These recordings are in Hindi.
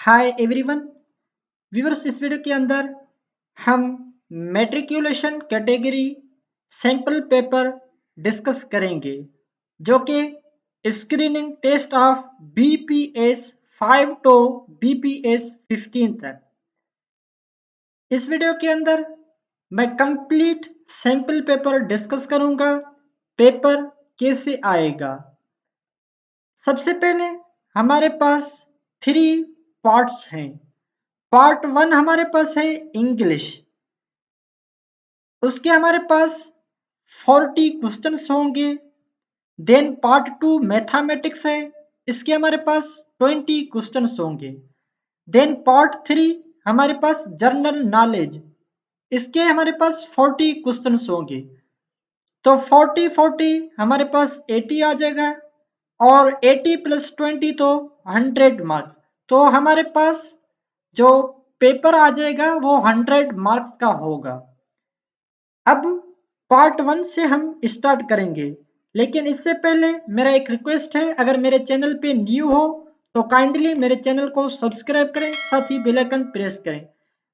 हाय एवरीवन व्यूअर्स, इस वीडियो के अंदर हम matriculation category sample paper discuss करेंगे जो कि screening test of BPS 5 to BPS 15 तक। इस वीडियो के अंदर मैं कंप्लीट सैंपल पेपर डिस्कस करूंगा। पेपर कैसे आएगा, सबसे पहले हमारे पास 3 पार्ट्स हैं। पार्ट 1 हमारे पास है इंग्लिश, उसके हमारे पास 40 क्वेश्चंस होंगे। देन पार्ट 2 मैथमेटिक्स है, इसके हमारे पास 20 क्वेश्चंस होंगे। देन पार्ट 3 हमारे पास जनरल नॉलेज, इसके हमारे पास 40 क्वेश्चंस होंगे। तो 40 हमारे पास 80 आ जाएगा और 80 प्लस 20 तो 100 मार्क्स। तो हमारे पास जो पेपर आ जाएगा वो 100 मार्क्स का होगा। अब पार्ट 1 से हम स्टार्ट करेंगे, लेकिन इससे पहले मेरा एक रिक्वेस्ट है, अगर मेरे चैनल पे न्यू हो तो काइंडली मेरे चैनल को सब्सक्राइब करें, साथ ही बेल आइकन प्रेस करें।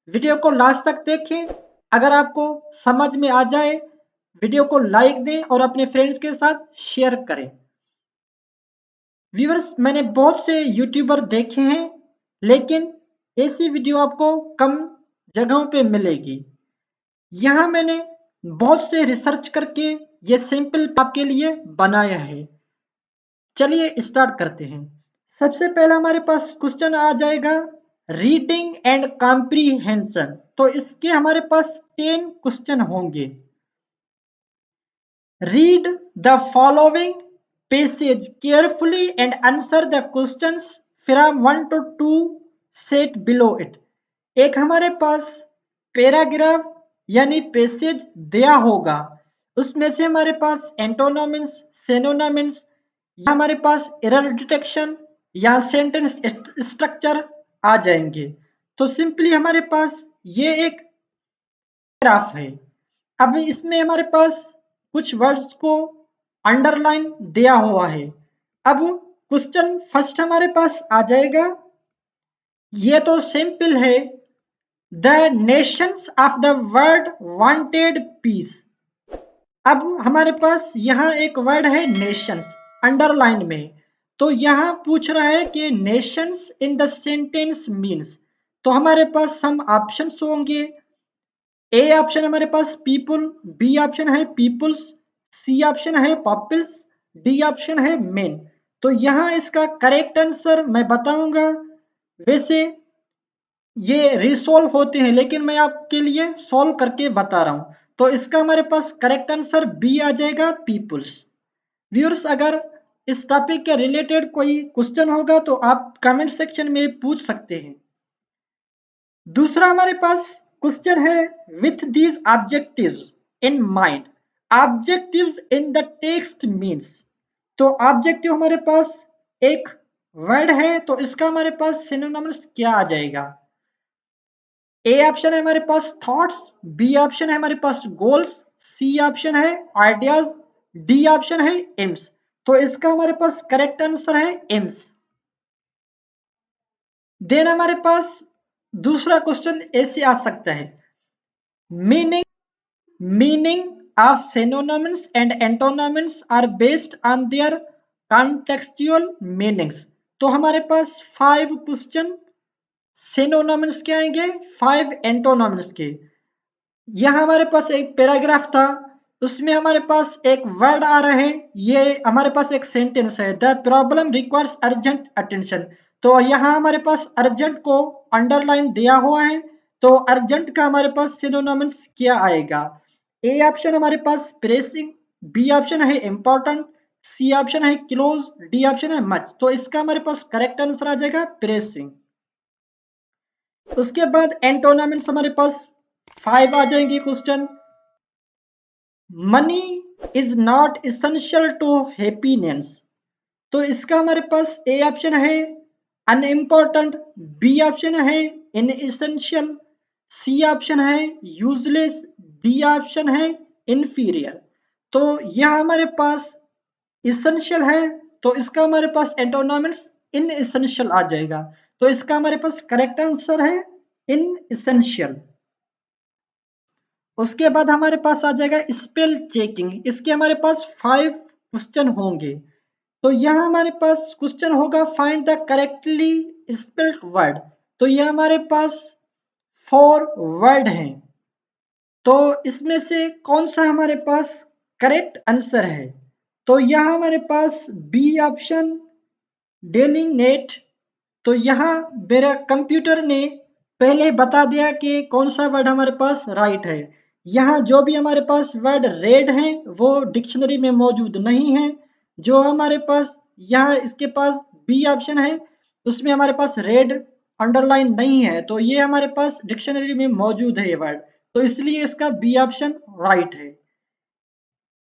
वीडियो को लास्ट तक देखें, अगर आपको समझ में आ जाए वीडियो को लाइक दें और अपने फ्रेंड्स के साथ शेयर करें। व्यूअर्स, मैंने बहुत से यूट्यूबर देखे हैं, लेकिन ऐसी वीडियो आपको कम जगहों पे मिलेगी। यहाँ मैंने बहुत से रिसर्च करके ये सैंपल आपके लिए बनाया है। चलिए स्टार्ट करते हैं। सबसे पहला हमारे पास क्वेश्चन आ जाएगा रीडिंग एंड कॉम्प्रीहेंशन। तो इसके हमारे पास 10 क्वेश्चन होंगे। Read the following passage carefully and answer the questions from 1 to 2 set below it. एक हमारे पास पैराग्राफ यानी पैसेज दिया होगा, उसमें से हमारे पास एंटोनिम्स, सिनोनिम्स, या हमारे पास एरर डिटेक्शन या सेंटेंस स्ट्रक्चर आ जाएंगे। तो सिंपली हमारे पास ये एक पैराग्राफ है। अब इसमें हमारे पास कुछ वर्ड्स को अंडरलाइन दिया हुआ है। अब क्वेश्चन फर्स्ट हमारे पास आ जाएगा, ये तो सिंपल है, the nations of the world wanted peace. अब हमारे पास यहाँ एक वर्ड है नेशंस अंडरलाइन में, तो यहाँ पूछ रहा है कि Nations in the sentence means. तो हमारे पास हम ऑप्शंस होंगे। ए ऑप्शन हमारे पास पीपुल, बी ऑप्शन है पीपुल्स, सी ऑप्शन है पॉपल्स, डी ऑप्शन है मेन। तो यहाँ इसका करेक्ट आंसर मैं बताऊंगा। वैसे ये रिसॉल्व होते हैं, लेकिन मैं आपके लिए सॉल्व करके बता रहा हूं। तो इसका हमारे पास करेक्ट आंसर बी आ जाएगा, पीपुल्स। व्यूअर्स, अगर इस टॉपिक के रिलेटेड कोई क्वेश्चन होगा तो आप कमेंट सेक्शन में पूछ सकते हैं। दूसरा हमारे पास क्वेश्चन है with these objectives in mind. Objectives in the text means. तो ऑब्जेक्टिव हमारे पास एक वर्ड है, तो इसका हमारे पास सिनोनिम्स क्या आ जाएगा। ए ऑप्शन है हमारे पास थॉट्स, बी ऑप्शन है हमारे पास गोल्स, सी ऑप्शन है आइडियाज, डी ऑप्शन है एम्स। तो इसका हमारे पास करेक्ट आंसर है एम्स। देन हमारे पास दूसरा क्वेश्चन ऐसे आ सकता है, meaning of synonyms and antonyms are based on their contextual meanings। तो हमारे पास 5 क्वेश्चन सिनोनिम्स के आएंगे, 5 एंटोनिम्स के। यहाँ हमारे पास एक पैराग्राफ था, उसमें हमारे पास एक वर्ड आ रहा है, ये हमारे पास एक सेंटेंस है, the problem requires urgent attention. तो यहाँ हमारे पास अर्जेंट को अंडरलाइन दिया हुआ है, तो अर्जेंट का हमारे पास सिनोनिम्स क्या आएगा। ए ऑप्शन हमारे पास प्रेसिंग, बी ऑप्शन है इंपॉर्टेंट, सी ऑप्शन है क्लोज, डी ऑप्शन है मच। तो इसका हमारे पास करेक्ट आंसर आ जाएगा प्रेसिंग। उसके बाद एंटोनिम्स हमारे पास 5 आ जाएंगे question. Money is not essential to happiness. तो इसका हमारे पास ए ऑप्शन है अनइम्पॉर्टेंट, बी ऑप्शन है इनएसेंशियल, सी ऑप्शन है यूजलेस, डी ऑप्शन है इंफीरियर। तो यह हमारे पास इसेंशियल है, तो इसका हमारे पास एंटोनिम्स इनएसेंशियल आ जाएगा। तो इसका हमारे पास करेक्ट आंसर है इन इसेंशियल। उसके बाद हमारे पास आ जाएगा स्पेल चेकिंग। इसके हमारे पास 5 क्वेश्चन होंगे। तो यहाँ हमारे पास क्वेश्चन होगा find the correctly spelled word. तो यह हमारे पास 4 वर्ड हैं। तो इसमें से कौन सा हमारे पास करेक्ट आंसर है? तो यहाँ हमारे पास बी ऑप्शन डेलिनेट। तो यहाँ मेरा कंप्यूटर ने पहले बता दिया कि कौन सा वर्ड हमारे पास राइट है। यहाँ जो भी हमारे पास वर्ड रेड है वो डिक्शनरी में मौजूद नहीं है। जो हमारे पास यहाँ इसके पास बी ऑप्शन है उसमें हमारे पास रेड अंडरलाइन नहीं है, तो ये हमारे पास डिक्शनरी में मौजूद है ये वर्ड, तो इसलिए इसका बी ऑप्शन राइट है।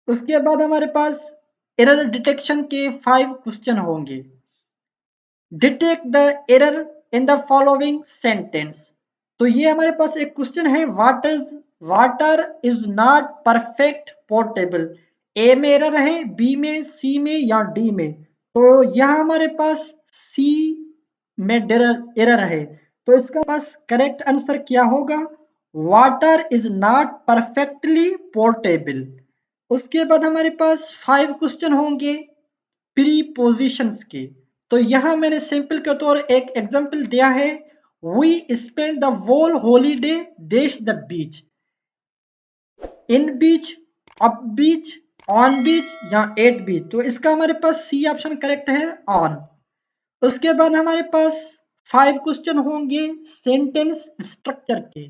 उसके बाद हमारे पास एरर डिटेक्शन के 5 क्वेश्चन होंगे। Detect the error in the following sentence. तो ये हमारे पास एक क्वेश्चन है, water is not perfect portable. A में एरर है, बी में, सी में या डी में। तो यहाँ हमारे पास सी में एरर है, तो इसका पास करेक्ट आंसर क्या होगा? Water is not perfectly portable. उसके बाद हमारे पास 5 क्वेश्चन होंगे प्रीपोजिशंस के। तो यहाँ मैंने सिंपल के तौर एक एग्जांपल दिया है, we spend the whole holiday dash the beach. In beach, up beach, on beach या एट बीच। तो इसका हमारे पास सी ऑप्शन करेक्ट है, ऑन। उसके बाद हमारे पास 5 क्वेश्चन होंगे सेंटेंस स्ट्रक्चर के।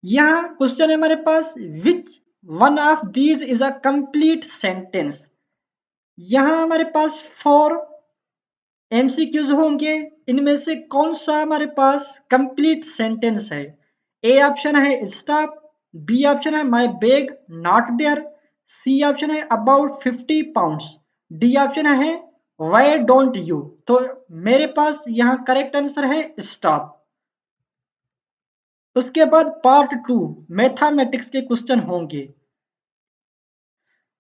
यहाँ क्वेश्चन है हमारे पास which one of these is a complete sentence. यहाँ हमारे पास 4 एमसीक्यूज होंगे, इनमें से कौन सा हमारे पास कंप्लीट सेंटेंस है? ए ऑप्शन है स्टॉप, बी ऑप्शन है my bag not there, C option है अबाउट 50 पाउंड्स, डी ऑप्शन है व्हाई डोंट यू। तो मेरे पास यहाँ करेक्ट आंसर है स्टॉप। उसके बाद पार्ट 2 मैथमेटिक्स के क्वेश्चन होंगे।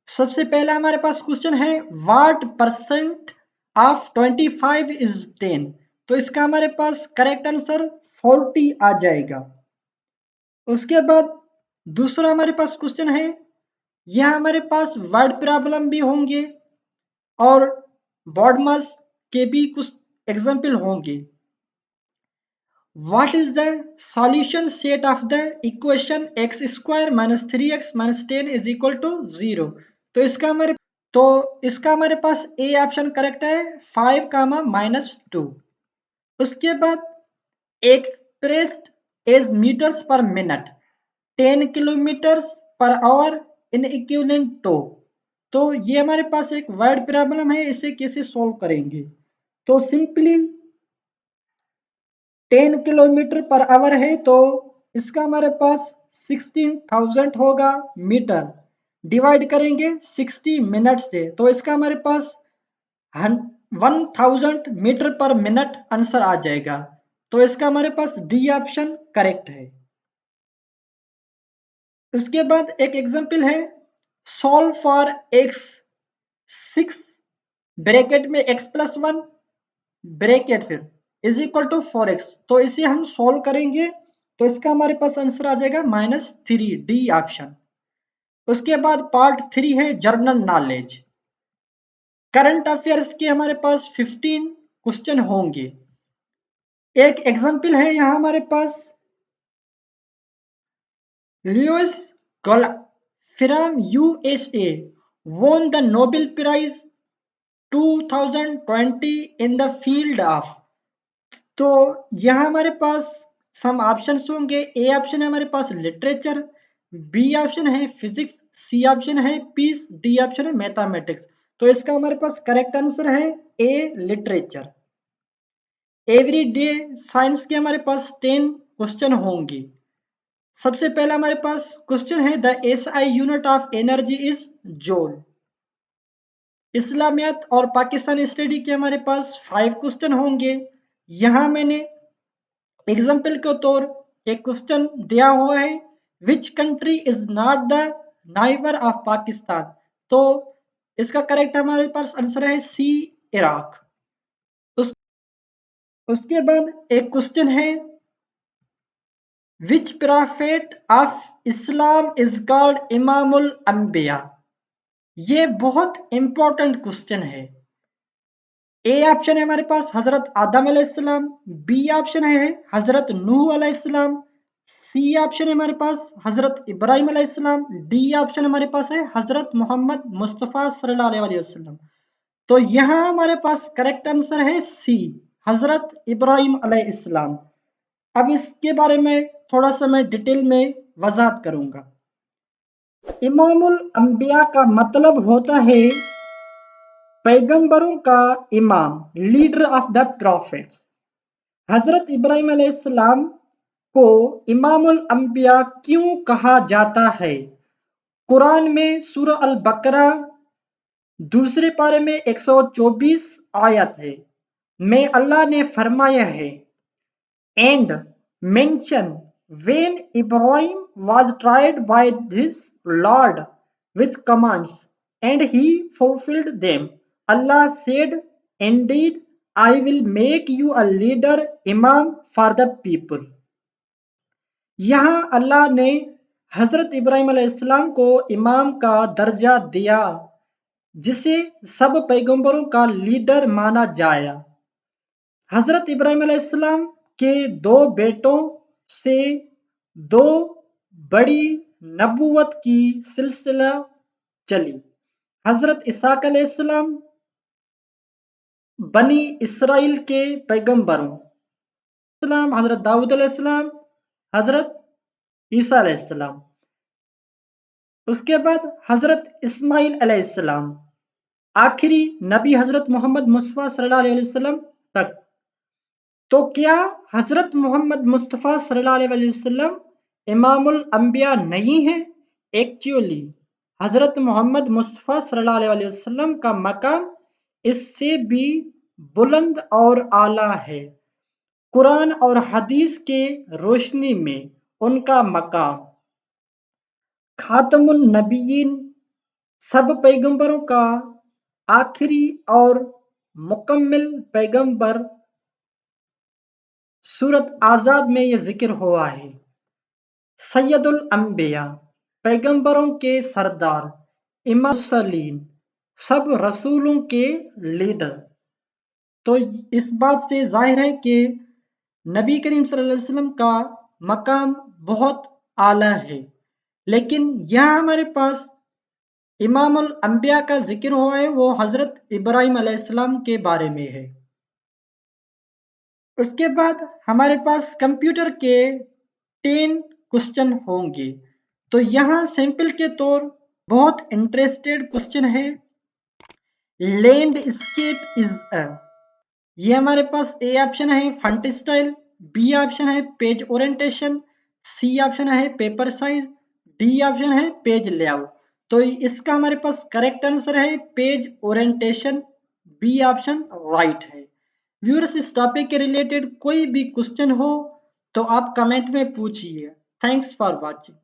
सबसे पहला हमारे पास क्वेश्चन है व्हाट परसेंट ऑफ 25 इज 10। तो इसका हमारे पास करेक्ट आंसर 40 आ जाएगा। उसके बाद दूसरा हमारे पास क्वेश्चन है, यह हमारे पास वर्ड प्रॉब्लम भी होंगे और बॉडमास के भी कुछ एग्जाम्पल होंगे। What is the solution set of the equation x square minus 3x minus 10 is equal to 0? तो इसका हमारे पास ए ऑप्शन करेक्ट है, 5 कामा -2। उसके बाद expressed as metres per minute 10 kilometres per hour in equivalent to. तो ये हमारे पास एक वर्ड प्रॉब्लम है, इसे कैसे सॉल्व करेंगे? तो सिंपली 10 किलोमीटर पर आवर है तो इसका हमारे पास 16,000 होगा मीटर, डिवाइड करेंगे 60 मिनट से, तो इसका हमारे पास 1000 मीटर पर मिनट आंसर आ जाएगा। तो इसका हमारे पास डी ऑप्शन करेक्ट है। उसके बाद एक एग्जांपल है, सॉल्व फॉर x 6 ब्रैकेट में x+1 ब्रैकेट फिर इज इक्वल टू 4x। तो इसे हम सॉल्व करेंगे तो इसका हमारे पास आंसर आ जाएगा -3, डी ऑप्शन। उसके बाद पार्ट 3 है जर्नल नॉलेज। करंट अफेयर्स के हमारे पास 15 क्वेश्चन होंगे। एक एग्जांपल है यहाँ हमारे पास, Lewis Gola from USA won the Nobel Prize 2020 in the field of। तो यहाँ हमारे पास सम ऑप्शंस होंगे। ए ऑप्शन है हमारे पास लिटरेचर, बी ऑप्शन है फिजिक्स, सी ऑप्शन है पीस, डी ऑप्शन है मैथमेटिक्स। तो इसका हमारे पास करेक्ट आंसर है A literature. Everyday science के हमारे पास 10 क्वेश्चन होंगे। सबसे पहला हमारे पास क्वेश्चन है the SI unit of energy is joule. इस्लामियत और पाकिस्तान स्टडी के हमारे पास 5 क्वेश्चन होंगे। यहाँ मैंने एग्जाम्पल के तौर एक क्वेश्चन दिया हुआ है, which country is not the neighbour of Pakistan. तो इसका करेक्ट हमारे पास आंसर है सी, इराक। उसके बाद एक क्वेश्चन है, which prophet of Islam is called इमामुल अंबिया। ये बहुत इंपॉर्टेंट क्वेश्चन है। ए ऑप्शन है हमारे पास हजरत आदम अलैहिस्सलाम, बी ऑप्शन है हजरत नूह अलैहिस्सलाम, सी ऑप्शन है हमारे पास हजरत इब्राहिम अलैहिस्सलाम, डी ऑप्शन हमारे पास है हजरत मोहम्मद मुस्तफ़ा सल्लल्लाहु अलैहि वसल्लम। तो यहाँ हमारे पास करेक्ट आंसर है सी, हजरत इब्राहिम अलैहिस्सलाम। अब इसके बारे में थोड़ा सा मैं डिटेल में वजाहत करूंगा। इमामुल अंबिया का मतलब होता है पैगंबरों का इमाम, लीडर ऑफ द प्रॉफिट्स। हजरत इब्राहिम अलैहिस्सलाम को इमामुल अंबिया क्यों कहा जाता है? कुरान में सूरह अल बकरा दूसरे पारे में 124 आयत है में अल्लाह ने फरमाया है, and mention when Ibrahim was tried by his Lord with commands and he fulfilled them. Allah said, indeed, I will make you a leader, imam for the people. यहाँ अल्लाह ने हजरत इब्राहिम अलैहिस्सलाम को इमाम का दर्जा दिया, जिसे सब पैगंबरों का लीडर माना जाया। हजरत इब्राहिम अलैहिस्सलाम के दो बेटों से दो बड़ी नबूवत की सिलसिला चली। हजरत इसाक अलैहिस्सलाम बनी इसराइल के पैगंबरों, हजरत दाऊद अलैहिस्सलाम, हजरत ईसा अलैहिस्सलाम। उसके बाद हजरत इस्माइल अलैहिस्सलाम, आखिरी नबी हजरत मोहम्मद मुस्तफ़ा सल्लल्लाहु अलैहि वसल्लम तक। तो क्या हजरत मोहम्मद मुस्तफ़ा सल्लल्लाहु अलैहि वसल्लम इमामुल अंबिया नहीं है? एक्चुअली हजरत मोहम्मद मुस्तफ़ा सल्लल्लाहु अलैहि वसल्लम का मकाम इससे भी बुलंद और आला है। कुरान और हदीस के रोशनी में उनका मकाम खातमुन नबीयीन, सब पैगंबरों का आखिरी और मुकम्मिल पैगंबर, सूरत आजाद में यह जिक्र हुआ है। सैयदुल अंबिया, पैगंबरों के सरदार, इमाम, सब रसूलों के लीडर। तो इस बात से जाहिर है कि नबी करीम सल्लल्लाहु अलैहि वसल्लम का मकाम बहुत आला है। लेकिन यहाँ हमारे पास इमामुल अंबिया का जिक्र हुआ है, वो हजरत इब्राहिम अलैहिस्सलाम के बारे में है। उसके बाद हमारे पास कंप्यूटर के 10 क्वेश्चन होंगे। तो यहाँ सैंपल के तौर बहुत इंटरेस्टेड क्वेश्चन है, लैंडस्केप इज अ। ये हमारे पास ए ऑप्शन है फंट स्टाइल, बी ऑप्शन है पेज ओरिएंटेशन, सी ऑप्शन है पेपर साइज, डी ऑप्शन है पेज लेआउट। तो इसका हमारे पास करेक्ट आंसर है page orientation, B option right है। व्यूअर्स, इस टॉपिक के रिलेटेड कोई भी क्वेश्चन हो तो आप कमेंट में पूछिए। Thanks for watching.